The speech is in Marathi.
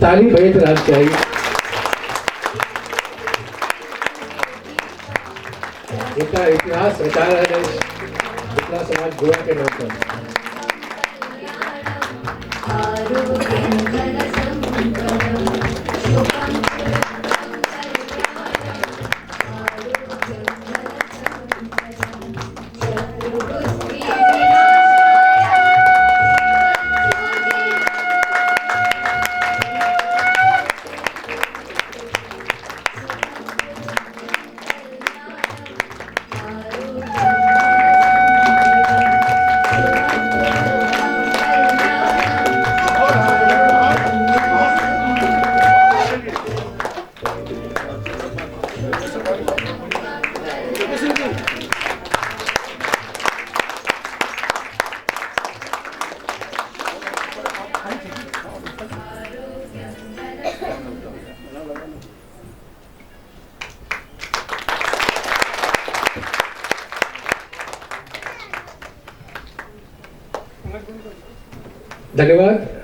ताली बजत रहना चाहिए। इतना इतिहास रचा है इतना समाज गोवा के नाम पर। धन्यवाद।